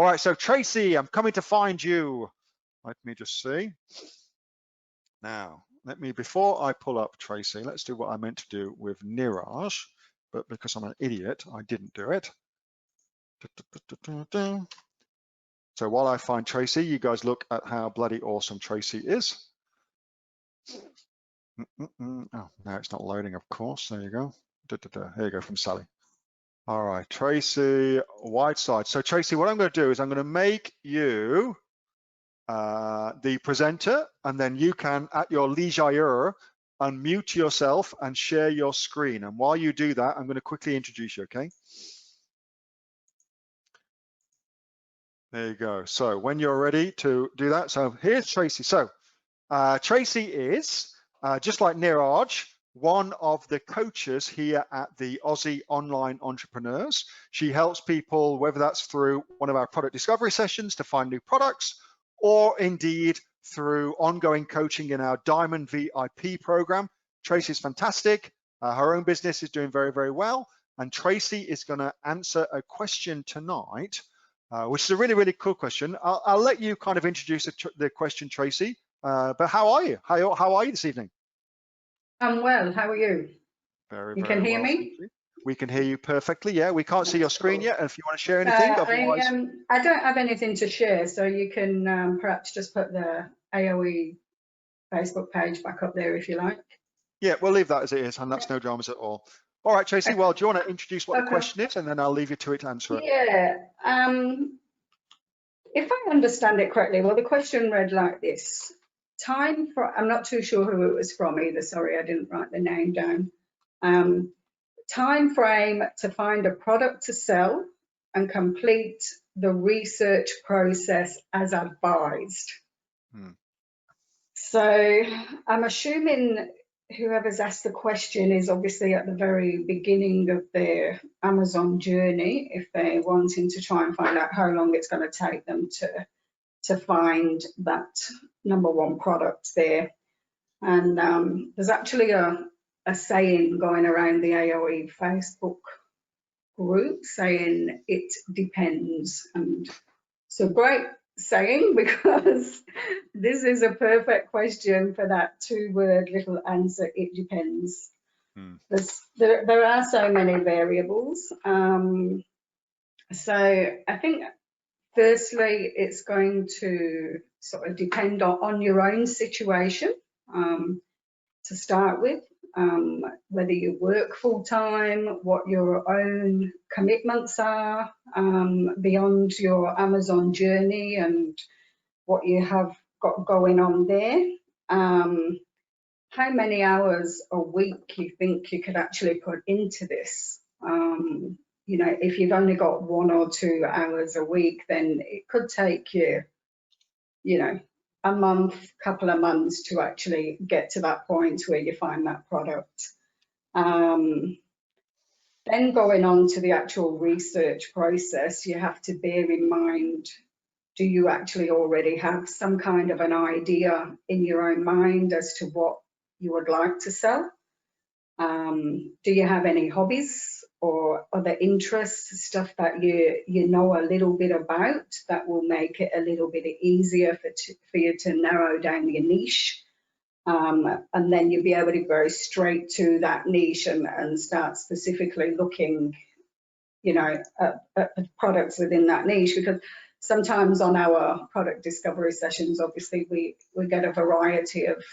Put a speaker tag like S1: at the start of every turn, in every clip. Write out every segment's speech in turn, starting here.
S1: right, so Tracy, I'm coming to find you. Let me just see. Now, before I pull up Tracy, let's do what I meant to do with Niraj, but because I'm an idiot, I didn't do it. So while I find Tracy, you guys look at how bloody awesome Tracy is. Oh, now it's not loading, of course. There you go. Here you go from Sally. All right, Tracy Whiteside. So Tracy, what I'm going to do is I'm going to make you the presenter, and then you can, at your leisure, unmute yourself and share your screen. And while you do that, I'm going to quickly introduce you, okay? There you go. So when you're ready to do that, so here's Tracy. So Tracy is, just like Niraj, one of the coaches here at the Aussie Online Entrepreneurs. She helps people, whether that's through one of our product discovery sessions to find new products, or indeed through ongoing coaching in our Diamond VIP program. Tracy's fantastic. Her own business is doing very, very well. And Tracy is going to answer a question tonight, which is a really, really cool question. I'll let you kind of introduce the question, Tracy. But how are you? How are you this evening?
S2: I'm well. How are you?
S1: Very,
S2: you
S1: very
S2: can hear
S1: well,
S2: me?
S1: We can hear you perfectly. Yeah, we can't see your screen yet. If you want to share anything, otherwise.
S2: I don't have anything to share, so you can perhaps just put the AOE Facebook page back up there if you like.
S1: Yeah, we'll leave that as it is, and that's no dramas at all. All right, Tracy. Well, do you want to introduce what the question is, and then I'll leave you to it to answer it?
S2: Yeah. If I understand it correctly, well, the question read like this. I'm not too sure who it was from either. Sorry, I didn't write the name down. Time frame to find a product to sell and complete the research process as advised. So I'm assuming whoever's asked the question is obviously at the very beginning of their Amazon journey, if they're wanting to try and find out how long it's going to take them to find that #1 product there. And there's actually a saying going around the AOE Facebook group saying it depends. And so great saying, because this is a perfect question for that 2-word little answer, it depends. There are so many variables. So I think firstly, it's going to sort of depend on your own situation to start with, whether you work full-time, what your own commitments are beyond your Amazon journey and what you have got going on there. How many hours a week you think you could actually put into this. You know, if you've only got 1 or 2 hours a week, then it could take you, you know, a month, couple of months to actually get to that point where you find that product. Then going on to the actual research process, you have to bear in mind, do you actually already have some kind of an idea in your own mind as to what you would like to sell? Do you have any hobbies or other interests, stuff that you know a little bit about that will make it a little bit easier for you to narrow down your niche? And then you'll be able to go straight to that niche and start specifically looking, you know, at products within that niche. Because sometimes on our product discovery sessions, obviously we get a variety of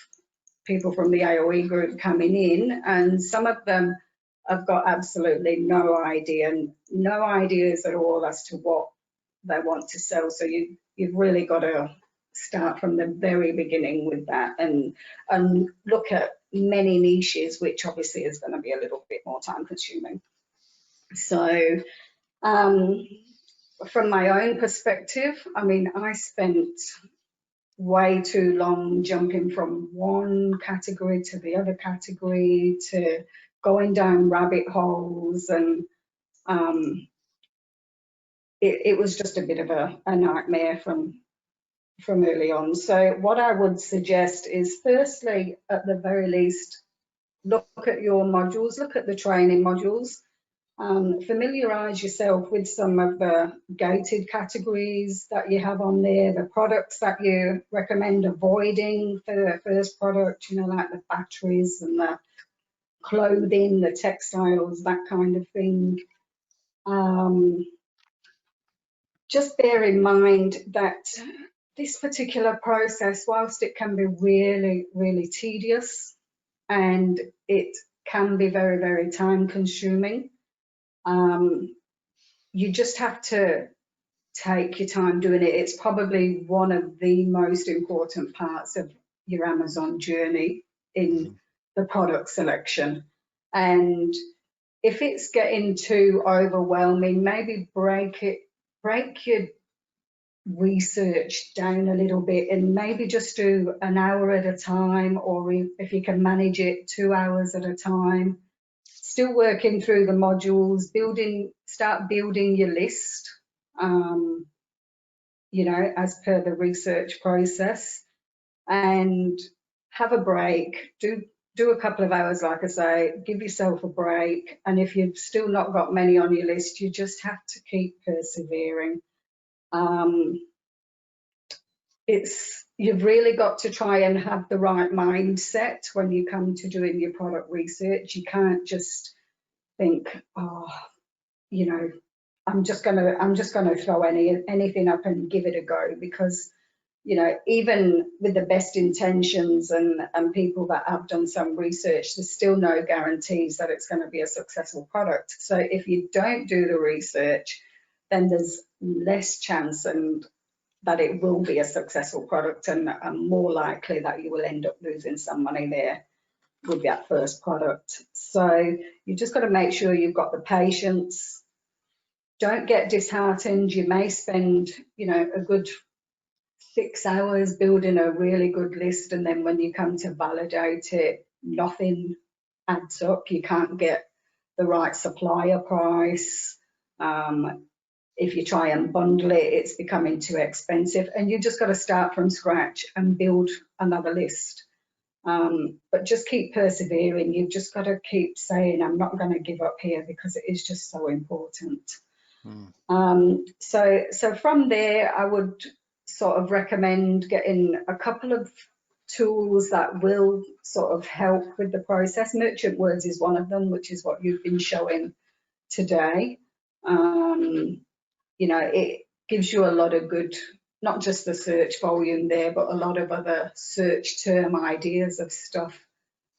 S2: people from the AOE group coming in, and some of them have got absolutely no ideas at all as to what they want to sell. So you've really got to start from the very beginning with that and look at many niches, which obviously is going to be a little bit more time consuming. So from my own perspective, I mean, I spent way too long jumping from one category to the other category, to going down rabbit holes, and it was just a bit of a nightmare from early on. So what I would suggest is, firstly, at the very least, look at your modules, look at the training modules, Familiarise yourself with some of the gated categories that you have on there, the products that you recommend avoiding for the first product, you know, like the batteries and the clothing, the textiles, that kind of thing. Just bear in mind that this particular process, whilst it can be really, really tedious and it can be very, very time consuming, you just have to take your time doing it. It's probably one of the most important parts of your Amazon journey in the product selection. And if it's getting too overwhelming, maybe break your research down a little bit and maybe just do an hour at a time, or if you can manage it, 2 hours at a time. Still working through the modules, start building your list, you know, as per the research process, and have a break. Do a couple of hours, like I say, give yourself a break. And if you've still not got many on your list, you just have to keep persevering. You've really got to try and have the right mindset when you come to doing your product research. You can't just think, oh, you know, I'm just gonna throw anything up and give it a go, because, you know, even with the best intentions and people that have done some research, there's still no guarantees that it's going to be a successful product. So if you don't do the research, then there's less chance and that it will be a successful product, and more likely that you will end up losing some money there with that first product. So you just got to make sure you've got the patience. Don't get disheartened. You may spend, you know, a good 6 hours building a really good list, and then when you come to validate it, nothing adds up. You can't get the right supplier price. If you try and bundle it, it's becoming too expensive, and you just got to start from scratch and build another list. But just keep persevering. You've just got to keep saying, I'm not going to give up here, because it is just so important. So from there, I would sort of recommend getting a couple of tools that will sort of help with the process. Merchant Words is one of them, which is what you've been showing today. You know, it gives you a lot of good, not just the search volume there, but a lot of other search term ideas of stuff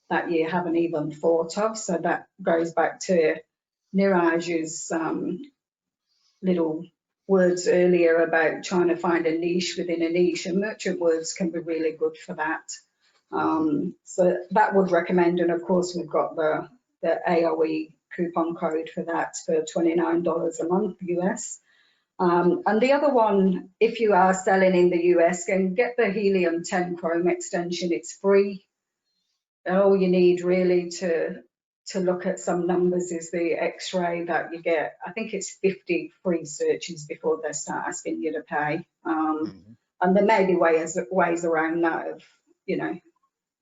S2: that you haven't even thought of. So that goes back to Neil-Asher's little words earlier about trying to find a niche within a niche, and Merchant Words can be really good for that. So that would recommend, and of course we've got the AOE coupon code for that for $29 a month US. And the other one, if you are selling in the US, can get the Helium 10 Chrome extension. It's free. And all you need really to look at some numbers is the X-ray that you get. I think it's 50 free searches before they start asking you to pay. And there may be ways around that of, you know,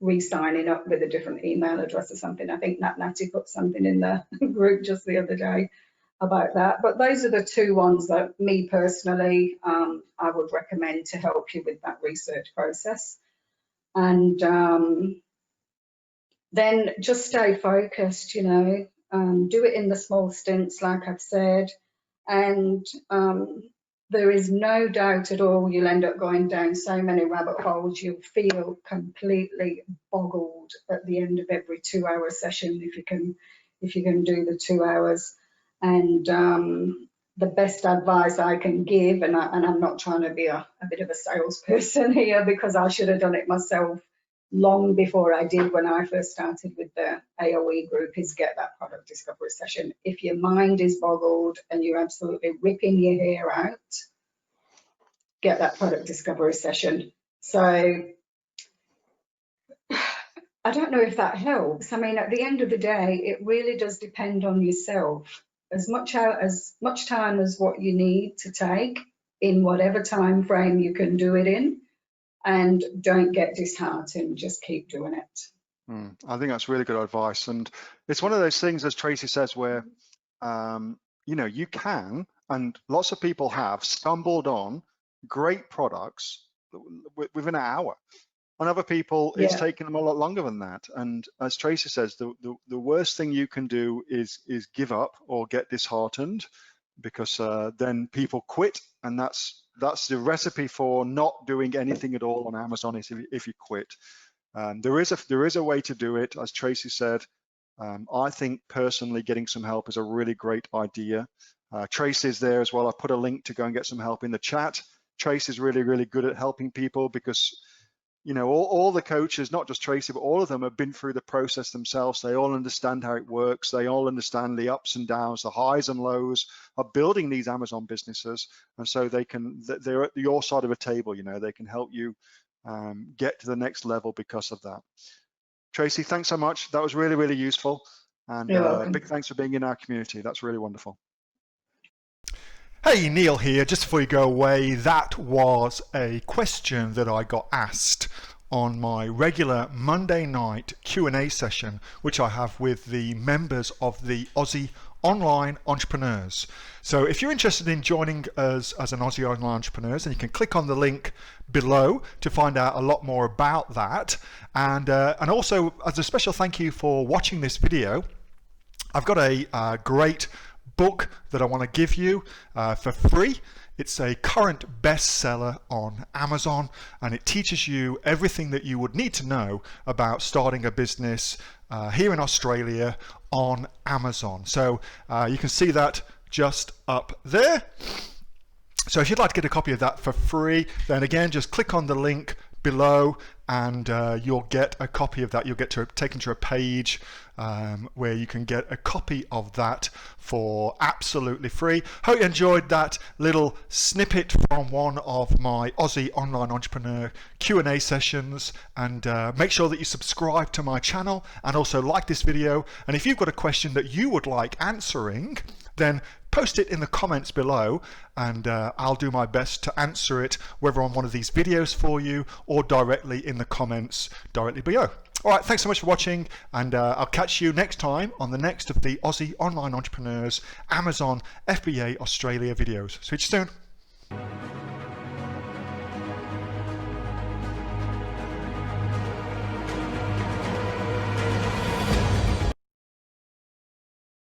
S2: re-signing up with a different email address or something. I think Natty put something in the group just the other day about that. But those are the two ones that me personally, I would recommend to help you with that research process. And then just stay focused, you know, do it in the small stints, like I've said. And there is no doubt at all you'll end up going down so many rabbit holes, you'll feel completely boggled at the end of every 2-hour session if you can do the 2 hours. And the best advice I can give, and I'm not trying to be a bit of a salesperson here, because I should have done it myself long before I did when I first started with the AOE group, is get that product discovery session. If your mind is boggled and you're absolutely ripping your hair out, get that product discovery session. So I don't know if that helps. I mean, at the end of the day, it really does depend on yourself. As much time as what you need to take in whatever time frame you can do it in. And don't get disheartened, just keep doing it.
S1: I think that's really good advice. And it's one of those things, as Tracy says, where you know, you can, and lots of people have stumbled on great products within an hour. On other people, it's
S2: Yeah,
S1: taken them a lot longer than that. And as Tracy says, the worst thing you can do is give up or get disheartened, because then people quit, and that's the recipe for not doing anything at all on Amazon, is if you quit. There is a way to do it, as Tracy said. I think personally getting some help is a really great idea. Tracy's there as well. I put a link to go and get some help in the chat. Tracy's really, really good at helping people, because you know, all the coaches, not just Tracy, but all of them have been through the process themselves. They all understand how it works. They all understand the ups and downs, the highs and lows of building these Amazon businesses. And so they're at your side of a table, you know, they can help you get to the next level because of that. Tracy, thanks so much. That was really, really useful. And
S2: you're welcome.
S1: big thanks for being in our community. That's really wonderful.
S3: Hey, Neil here. Just before you go away, that was a question that I got asked on my regular Monday night Q&A session, which I have with the members of the Aussie Online Entrepreneurs. So if you're interested in joining us as an Aussie Online Entrepreneurs, then you can click on the link below to find out a lot more about that. And also, as a special thank you for watching this video, I've got a great book that I want to give you for free. It's a current bestseller on Amazon, and it teaches you everything that you would need to know about starting a business here in Australia on Amazon. So you can see that just up there. So if you'd like to get a copy of that for free, then again, just click on the link below and you'll get a copy of that. You'll get taken to a page where you can get a copy of that for absolutely free. Hope you enjoyed that little snippet from one of my Aussie Online Entrepreneur Q&A sessions, and make sure that you subscribe to my channel and also like this video. And if you've got a question that you would like answering, then post it in the comments below, and I'll do my best to answer it, whether on one of these videos for you or directly in the comments directly below. All right, thanks so much for watching, and I'll catch you next time on the next of the Aussie Online Entrepreneurs Amazon FBA Australia videos. See you soon.